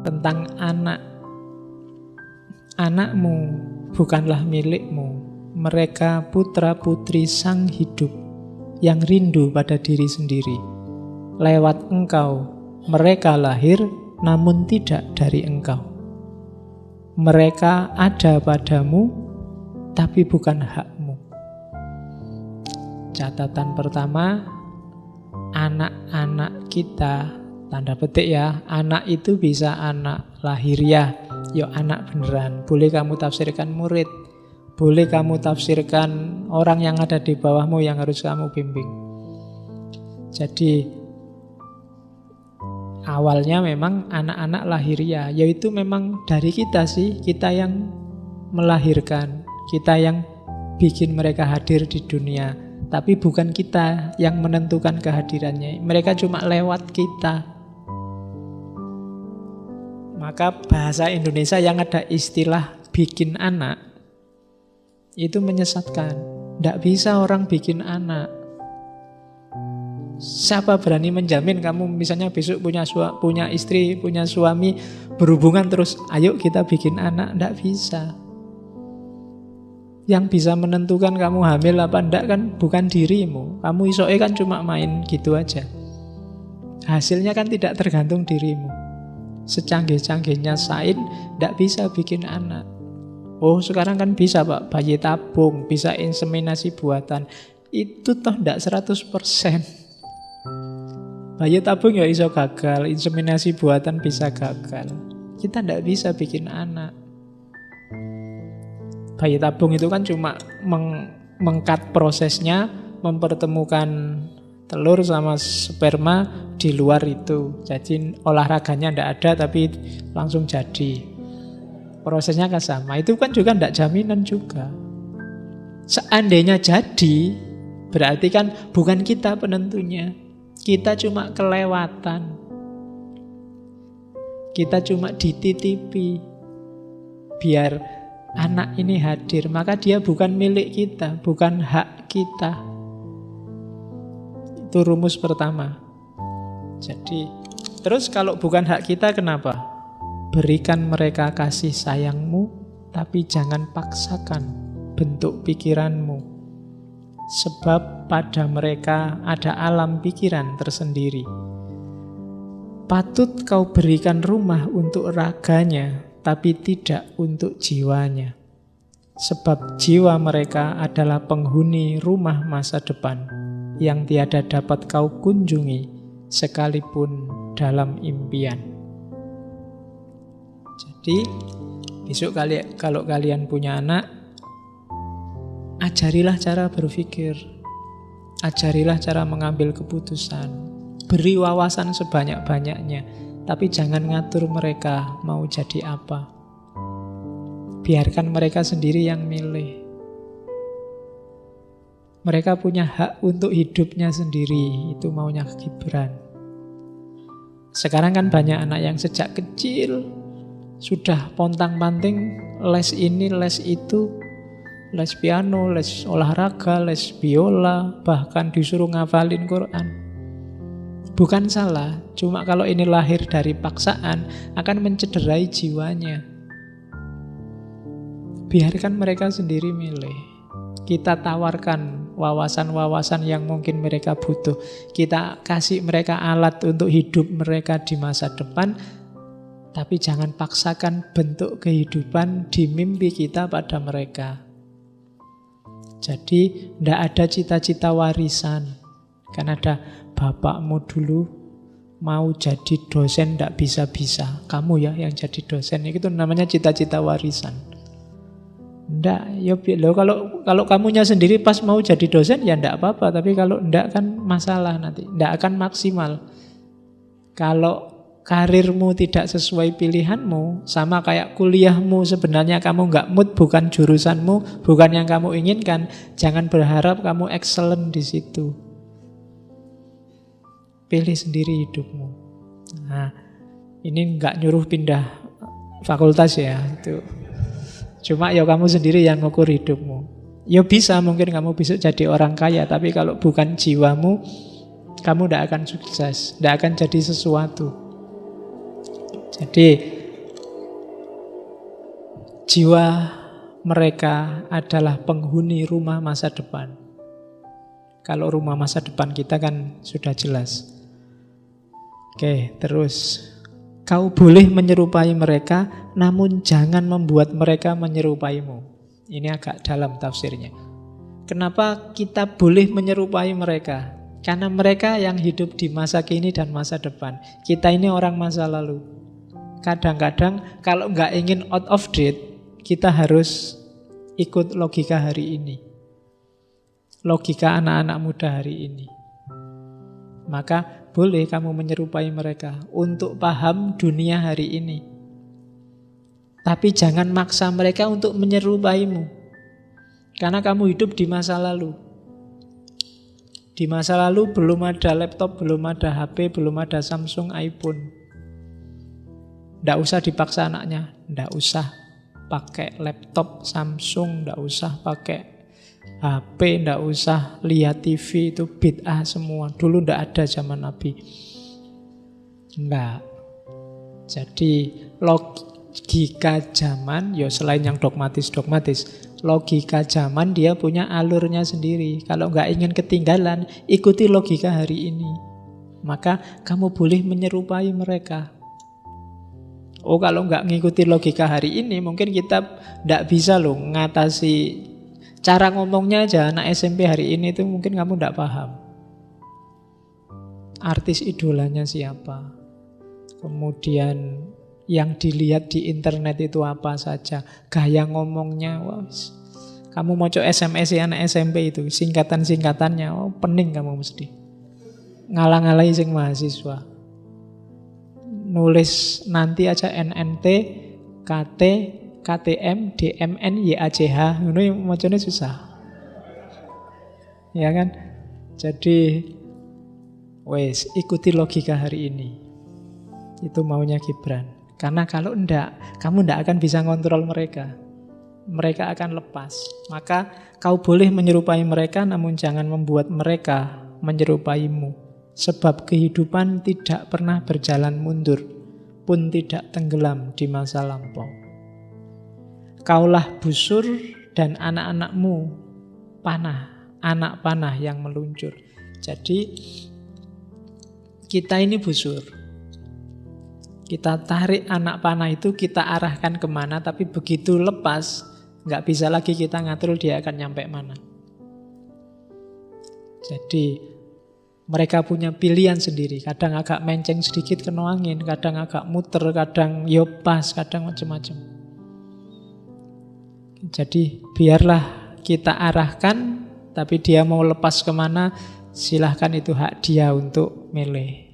tentang anak. Anakmu bukanlah milikmu. Mereka putra-putri sang hidup yang rindu pada diri sendiri. Lewat engkau, mereka lahir, namun tidak dari engkau. Mereka ada padamu, tapi bukan hakmu. Catatan pertama, anak-anak kita, tanda petik ya, anak itu bisa anak lahiriah, ya anak beneran. Boleh kamu tafsirkan murid, boleh kamu tafsirkan orang yang ada di bawahmu yang harus kamu bimbing. Jadi awalnya memang anak-anak lahiriah, yaitu memang dari kita sih, kita yang melahirkan, kita yang bikin mereka hadir di dunia. Tapi bukan kita yang menentukan kehadirannya, mereka cuma lewat kita. Maka bahasa Indonesia yang ada istilah bikin anak itu menyesatkan. Tidak bisa orang bikin anak. Siapa berani menjamin kamu misalnya besok punya istri, punya suami, berhubungan terus, ayo kita bikin anak? Tidak bisa. Yang bisa menentukan kamu hamil apa enggak kan bukan dirimu. Kamu isoke kan cuma main gitu aja. Hasilnya kan tidak tergantung dirimu. Secanggih-canggihnya sains tidak bisa bikin anak. Oh sekarang kan bisa Pak, bayi tabung, bisa inseminasi buatan. Itu toh tidak 100%. Bayi tabung ya iso gagal, inseminasi buatan bisa gagal. Kita tidak bisa bikin anak. Bayi tabung itu kan cuma mengkat prosesnya, mempertemukan telur sama sperma di luar itu. Jadi olahraganya tidak ada tapi langsung jadi. Prosesnya kan sama. Itu kan juga tidak jaminan juga. Seandainya jadi, berarti kan bukan kita penentunya. Kita cuma kelewatan. Kita cuma dititipi. Biar anak ini hadir, maka dia bukan milik kita, bukan hak kita. Itu rumus pertama. Jadi, terus kalau bukan hak kita, kenapa? Berikan mereka kasih sayangmu, tapi jangan paksakan bentuk pikiranmu. Sebab pada mereka ada alam pikiran tersendiri. Patut kau berikan rumah untuk raganya, tapi tidak untuk jiwanya. Sebab jiwa mereka adalah penghuni rumah masa depan yang tiada dapat kau kunjungi sekalipun dalam impian. Jadi besok kalau kalian punya anak, ajarilah cara berpikir, ajarilah cara mengambil keputusan, beri wawasan sebanyak-banyaknya. Tapi jangan ngatur mereka mau jadi apa. Biarkan mereka sendiri yang milih. Mereka punya hak untuk hidupnya sendiri. Itu maunya Gibran. Sekarang kan banyak anak yang sejak kecil sudah pontang-panting les ini, les itu, les piano, les olahraga, les biola, bahkan disuruh ngafalin Quran. Bukan salah, cuma kalau ini lahir dari paksaan akan mencederai jiwanya. Biarkan mereka sendiri milih. Kita tawarkan wawasan-wawasan yang mungkin mereka butuh. Kita kasih mereka alat untuk hidup mereka di masa depan. Tapi jangan paksakan bentuk kehidupan di mimpi kita pada mereka. Jadi tidak ada cita-cita warisan. Kan ada bapakmu dulu mau jadi dosen tidak bisa-bisa. Kamu ya yang jadi dosen. Itu namanya cita-cita warisan. Enggak, ya kalau kamunya sendiri pas mau jadi dosen ya enggak apa-apa. Tapi kalau enggak kan masalah nanti. Enggak akan maksimal. Kalau karirmu tidak sesuai pilihanmu, sama kayak kuliahmu sebenarnya kamu enggak mood, bukan jurusanmu, bukan yang kamu inginkan, jangan berharap kamu excellent di situ. Pilih sendiri hidupmu. Nah, ini enggak nyuruh pindah fakultas ya, itu. Cuma ya kamu sendiri yang ngukur hidupmu. Ya bisa mungkin kamu bisa jadi orang kaya, tapi kalau bukan jiwamu, kamu tidak akan sukses, tidak akan jadi sesuatu. Jadi jiwa mereka adalah penghuni rumah masa depan. Kalau rumah masa depan kita kan sudah jelas. Oke, terus kau boleh menyerupai mereka, namun jangan membuat mereka menyerupaimu. Ini agak dalam tafsirnya. Kenapa kita boleh menyerupai mereka? Karena mereka yang hidup di masa kini dan masa depan. Kita ini orang masa lalu. Kadang-kadang kalau nggak ingin out of date, kita harus ikut logika hari ini. Logika anak-anak muda hari ini. Maka boleh kamu menyerupai mereka untuk paham dunia hari ini. Tapi jangan maksa mereka untuk menyerupaimu. Karena kamu hidup di masa lalu. Di masa lalu belum ada laptop, belum ada HP, belum ada Samsung, iPhone. Nggak usah dipaksa anaknya. Nggak usah pakai laptop Samsung, nggak usah pakai HP, ndak usah lihat TV, itu bid'ah semua. Dulu ndak ada zaman Nabi. Enggak. Jadi logika zaman, ya selain yang dogmatis, logika zaman dia punya alurnya sendiri. Kalau nggak ingin ketinggalan, ikuti logika hari ini. Maka kamu boleh menyerupai mereka. Oh, kalau nggak ngikuti logika hari ini, mungkin kita ndak bisa loh ngatasi. Cara ngomongnya aja anak SMP hari ini itu mungkin kamu tidak paham. Artis idolanya siapa? Kemudian yang dilihat di internet itu apa saja? Gaya ngomongnya, wah, kamu mau coba SMS ya anak SMP itu, singkatan-singkatannya, oh pening kamu mesti. Ngalang-ngalai sing mahasiswa. Nulis nanti aja NNT, KT, KTM, DMN, YACH, ini macamnya susah. Ya kan? Jadi wes ikuti logika hari ini. Itu maunya Gibran. Karena kalau enggak, kamu enggak akan bisa ngontrol mereka. Mereka akan lepas. Maka kau boleh menyerupai mereka, namun jangan membuat mereka menyerupaimu. Sebab kehidupan tidak pernah berjalan mundur, pun tidak tenggelam di masa lampau. Kaulah busur dan anak-anakmu panah, anak panah yang meluncur. Jadi kita ini busur. Kita tarik anak panah itu, kita arahkan kemana, tapi begitu lepas, nggak bisa lagi kita ngatur dia akan nyampe mana. Jadi mereka punya pilihan sendiri. Kadang agak menceng sedikit kena angin, kadang agak muter, kadang yopas, kadang macam-macam. Jadi biarlah kita arahkan, tapi dia mau lepas kemana, silahkan, itu hak dia untuk milih.